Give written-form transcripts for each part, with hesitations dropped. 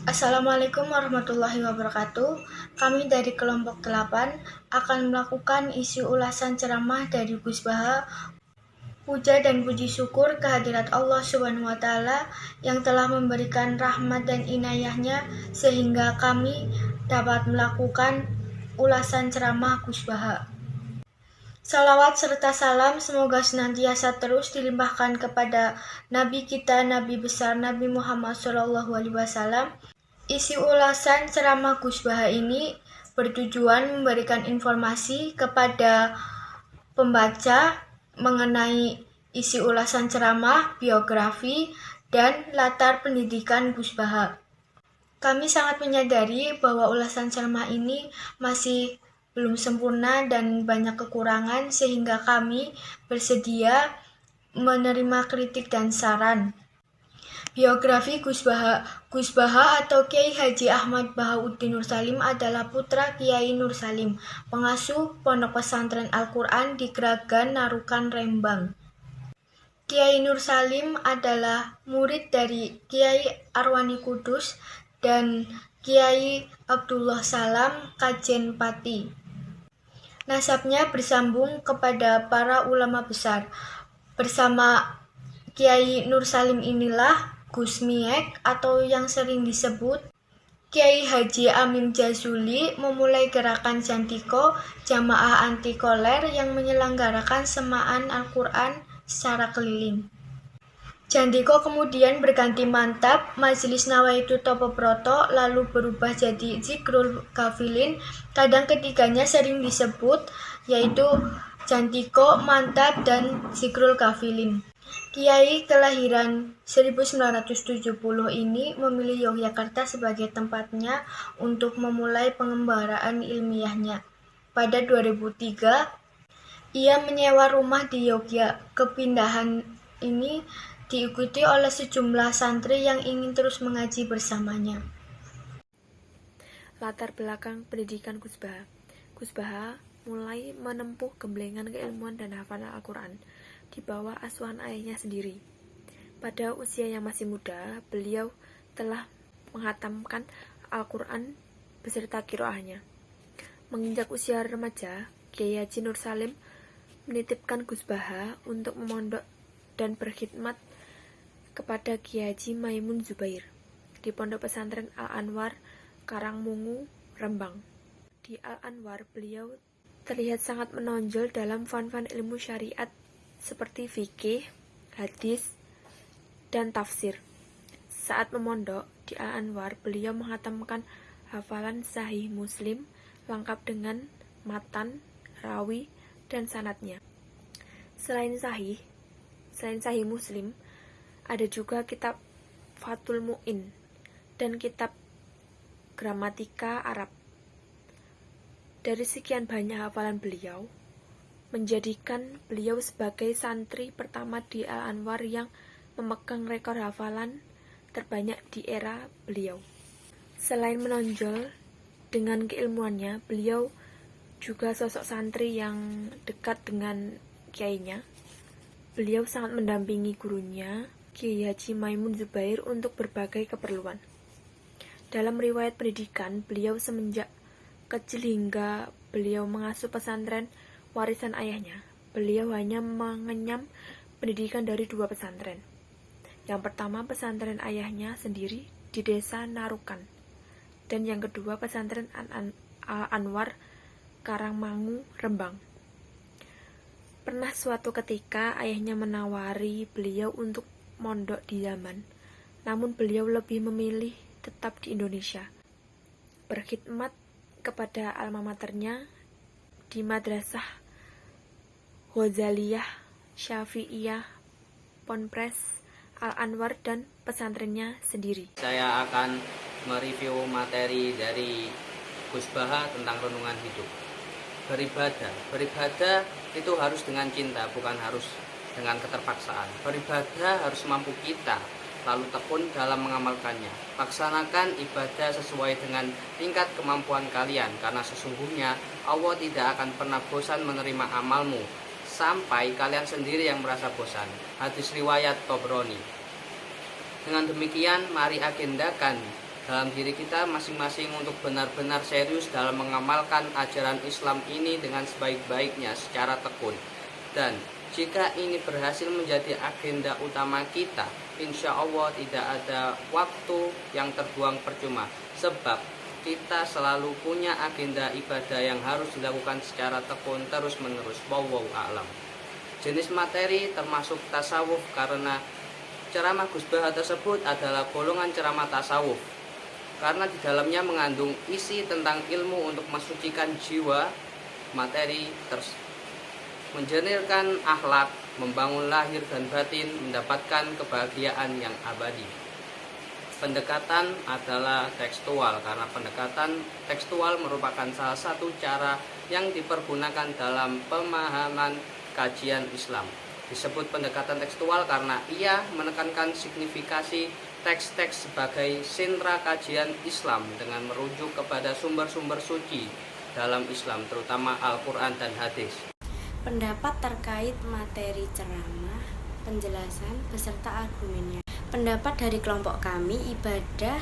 Assalamualaikum warahmatullahi wabarakatuh. Kami dari kelompok 8 akan melakukan isi ulasan ceramah dari Gus Baha, puja dan puji syukur kehadirat Allah Subhanahu wa taala yang telah memberikan rahmat dan inayahnya sehingga kami dapat melakukan ulasan ceramah Gus Baha. Salawat serta salam semoga senantiasa terus dilimpahkan kepada Nabi kita, Nabi besar Nabi Muhammad SAW. Isi ulasan ceramah Gus Baha ini bertujuan memberikan informasi kepada pembaca mengenai isi ulasan ceramah, biografi, dan latar pendidikan Gus Baha. Kami sangat menyadari bahwa ulasan ceramah ini masih belum sempurna dan banyak kekurangan sehingga kami bersedia menerima kritik dan saran. Biografi Gus Baha. Gus Baha atau Kiai Haji Ahmad Bahauddin Nur Salim adalah putra Kiai Nur Salim, pengasuh Pondok Pesantren Al-Quran di Gragan Narukan, Rembang. Kiai Nur Salim adalah murid dari Kiai Arwani Kudus dan Kiai Abdullah Salam Kajen Pati. Nasabnya bersambung kepada para ulama besar. Bersama Kiai Nur Salim inilah Gus Miek atau yang sering disebut Kiai Haji Amin Jazuli memulai gerakan Jantiko, jamaah anti koler yang menyelenggarakan semaan Al-Quran secara keliling. Jantiko kemudian berganti mantap, Majelis Nawaitu Topoproto lalu berubah jadi Zikrul Kafilin. Kadang ketiganya sering disebut, yaitu Jantiko, Mantap, dan Zikrul Kafilin. Kiai kelahiran 1970 ini memilih Yogyakarta sebagai tempatnya untuk memulai pengembaraan ilmiahnya. Pada 2003, ia menyewa rumah di Yogya. Kepindahan ini diikuti oleh sejumlah santri yang ingin terus mengaji bersamanya. Latar belakang pendidikan Gus Baha. Gus Baha mulai menempuh gemblengan keilmuan dan hafalan Al-Quran di bawah asuhan ayahnya sendiri. Pada usia yang masih muda, beliau telah menghatamkan Al-Quran beserta qiraahnya. Menginjak usia remaja, Kiai Haji Nur Salim menitipkan Gus Baha untuk memondok dan berkhidmat kepada Kiai Haji Maimun Zubair di Pondok Pesantren Al-Anwar, Karangmungu, Rembang. Di Al-Anwar, beliau terlihat sangat menonjol dalam fan-fan ilmu syariat seperti fikih, hadis, dan tafsir. Saat memondok di Al-Anwar, beliau menghatamkan hafalan Sahih Muslim lengkap dengan matan, rawi, dan sanadnya. Selain Sahih Muslim, ada juga kitab Fathul Mu'in dan kitab Gramatika Arab. Dari sekian banyak hafalan beliau, menjadikan beliau sebagai santri pertama di Al-Anwar yang memegang rekor hafalan terbanyak di era beliau. Selain menonjol dengan keilmuannya, beliau juga sosok santri yang dekat dengan kiainya. Beliau sangat mendampingi gurunya, Kiai Haji Maimun Zubair, untuk berbagai keperluan. Dalam riwayat pendidikan, beliau semenjak kecil hingga beliau mengasuh pesantren warisan ayahnya, beliau hanya mengenyam pendidikan dari 2 pesantren. Yang pertama pesantren ayahnya sendiri di desa Narukan, dan yang kedua pesantren Al-Anwar, Karangmangu, Rembang. Pernah suatu ketika ayahnya menawari beliau untuk mondok di Yaman, namun beliau lebih memilih tetap di Indonesia, berkhidmat kepada alma maternya di Madrasah Ghazaliyah, Syafi'iyah, Ponpes, Al-Anwar, dan pesantrennya sendiri. Saya akan mereview materi dari Gus Baha tentang renungan hidup. Beribadah itu harus dengan cinta, bukan harus dengan keterpaksaan. Beribadah harus mampu kita, lalu tekun dalam mengamalkannya. Laksanakan ibadah sesuai dengan tingkat kemampuan kalian, karena sesungguhnya Allah tidak akan pernah bosan menerima amalmu sampai kalian sendiri yang merasa bosan. Hadis riwayat Tobroni. Dengan demikian, mari agendakan dalam diri kita masing-masing untuk benar-benar serius dalam mengamalkan ajaran Islam ini dengan sebaik-baiknya secara tekun. Dan jika ini berhasil menjadi agenda utama kita, insya Allah tidak ada waktu yang terbuang percuma, sebab kita selalu punya agenda ibadah yang harus dilakukan secara tekun terus-menerus. Wallahu a'lam. Jenis materi termasuk tasawuf karena ceramah Gus Baha tersebut adalah golongan ceramah tasawuf, karena di dalamnya mengandung isi tentang ilmu untuk mensucikan jiwa, materi menjernihkan akhlak, membangun lahir dan batin, mendapatkan kebahagiaan yang abadi. Pendekatan adalah tekstual, karena pendekatan tekstual merupakan salah satu cara yang dipergunakan dalam pemahaman kajian Islam. Disebut pendekatan tekstual karena ia menekankan signifikasi teks-teks sebagai sentra kajian Islam dengan merujuk kepada sumber-sumber suci dalam Islam, terutama Al-Quran dan hadis. Pendapat terkait materi ceramah, penjelasan, beserta argumennya. Pendapat dari kelompok kami, ibadah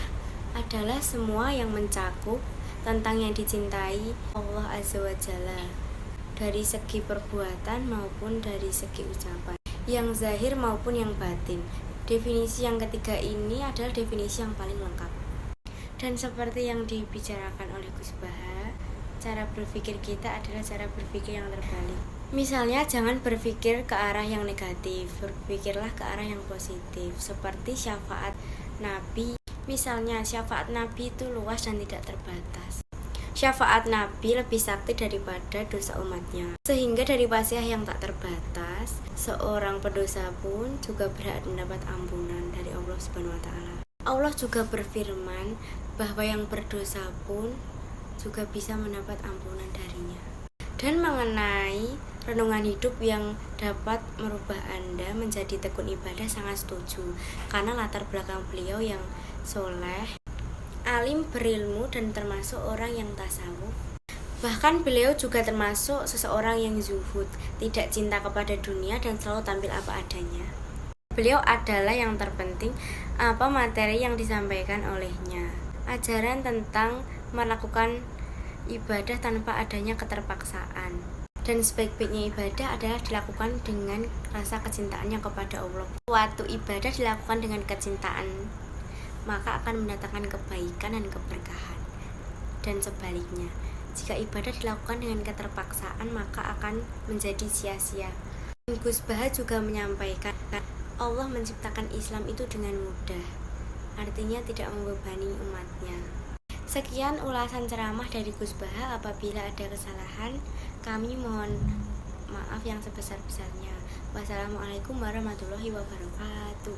adalah semua yang mencakup tentang yang dicintai Allah Azza wa Jalla, dari segi perbuatan maupun dari segi ucapan, yang zahir maupun yang batin. Definisi yang ketiga ini adalah definisi yang paling lengkap. Dan seperti yang dibicarakan oleh Gus Baha, cara berpikir kita adalah cara berpikir yang terbalik. Misalnya jangan berpikir ke arah yang negatif, berpikirlah ke arah yang positif. Seperti syafaat Nabi. Misalnya syafaat Nabi itu luas dan tidak terbatas. Syafaat Nabi lebih sakti daripada dosa umatnya. Sehingga dari wasiah yang tak terbatas, seorang pendosa pun juga berhak mendapat ampunan dari Allah Subhanahu wa taala. Allah juga berfirman bahwa yang berdosa pun juga bisa mendapat ampunan darinya. Dan mengenai renungan hidup yang dapat merubah Anda menjadi tekun ibadah, sangat setuju. Karena latar belakang beliau yang soleh, alim, berilmu, dan termasuk orang yang tasawuf. Bahkan beliau juga termasuk seseorang yang zuhud, tidak cinta kepada dunia dan selalu tampil apa adanya. Beliau adalah yang terpenting apa materi yang disampaikan olehnya. Ajaran tentang melakukan ibadah tanpa adanya keterpaksaan. Dan sebaik-baiknya ibadah adalah dilakukan dengan rasa kecintaannya kepada Allah. Suatu ibadah dilakukan dengan kecintaan, maka akan mendatangkan kebaikan dan keberkahan. Dan sebaliknya, jika ibadah dilakukan dengan keterpaksaan, maka akan menjadi sia-sia. Gus Baha juga menyampaikan, Allah menciptakan Islam itu dengan mudah, artinya tidak membebani umatnya. Sekian ulasan ceramah dari Gus Baha. Apabila ada kesalahan, kami mohon maaf yang sebesar-besarnya. Wassalamualaikum warahmatullahi wabarakatuh.